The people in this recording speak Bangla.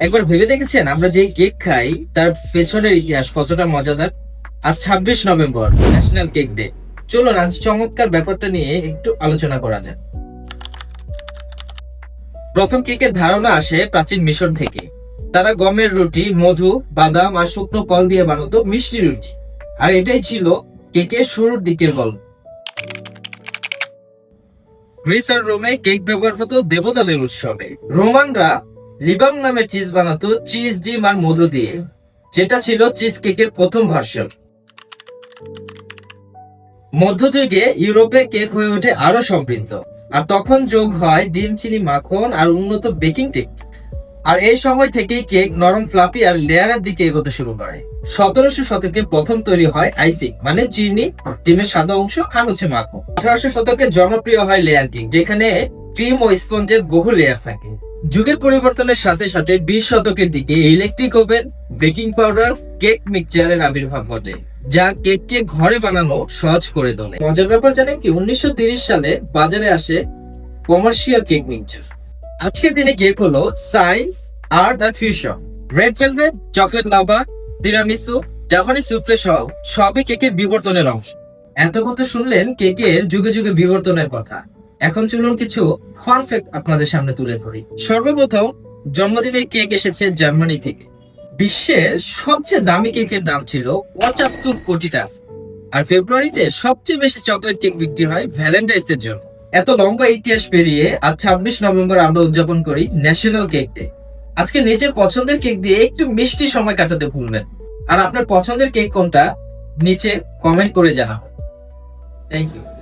একবার ভেবে দেখেছেন আমরা যে কেক খাই তার পেছনের ইতিহাস কতটা মজাদার? আর 26 নভেম্বর ন্যাশনাল কেক ডে। চলুন আজ চমৎকার ব্যাপারটা নিয়ে একটু আলোচনা করা যাক। প্রথম কেকের ধারণা আসে প্রাচীন মিশর থেকে। তারা গমের রুটি, মধু, বাদাম আর শুকনো ফল দিয়ে বানাতো মিষ্টি রুটি। আর এটাই ছিল কেকের শুরুর দিকের গল্প। গ্রিস আর রোমে কেক ব্যবহার হতো দেবতাদের উৎসবে। রোমানরা লিবাম নামে চিজ বানাতো চিজ, ডিম আর মধু দিয়ে, যেটা ছিল চিজ কেকের প্রথম ভার্সন। মধ্যযুগে ইউরোপে কেক হয়ে ওঠে আরো সমৃদ্ধ, আর তখন যোগ হয় ডিম, চিনি, মাখন আর উন্নত বেকিং টেকনিক। আর এই সময় থেকেই কেক নরম, ফ্লাফি আর লেয়ারের দিকে এগোতে শুরু করে। 1700 শতকে প্রথম তৈরি হয় আইসিং, মানে চিনি, ডিমের সাদা অংশ আর মাখন। 1800 শতকে জনপ্রিয় হয় লেয়ার কেক, যেখানে ক্রিম ও স্পঞ্জের বহু লেয়ার থাকে। যুগের পরিবর্তনের সাথে সাথে 20 শতকের দিকে electric oven, baking powder, cake মিক্সচারের আবির্ভাব ঘটে, যা কেককে ঘরে বানানো সহজ করে তোলে। মজার ব্যাপার জানেন কি, 1930 সালে বাজারে আসে কমার্শিয়াল কেক মিক্সচার। আজকের দিনে কেক হলো সায়েন্স, আর্ট আর fusion. Red velvet, chocolate lava, tiramisu, জাপানি সুফলে সহ সবই কেকের বিবর্তনের অংশ। এত কথা শুনলেন কেকের যুগে যুগে বিবর্তনের কথা। এখন চলুন কিছু ফান ফ্যাক্ট আপনাদের সামনে তুলে ধরি। সর্বপ্রথম জন্মদিনের কেক এসেছে জার্মানি থেকে। বিশ্বের সবচেয়ে দামি কেকের দাম ছিল 75 কোটি টাকা। আর ফেব্রুয়ারিতে সবচেয়ে বেশি চকলেট কেক বিক্রি হয় ভ্যালেন্টাইন্স এর জন্য। এত লম্বা ইতিহাস পেরিয়ে আজ 26 নভেম্বর আমরা উদযাপন করি ন্যাশনাল কেক ডে। আজকে নিজের পছন্দের কেক দিয়ে একটু মিষ্টি সময় কাটাতে ভুলবেন। আর আপনার পছন্দের কেক কোনটা নিচে কমেন্ট করে জানাবেন। Thank you.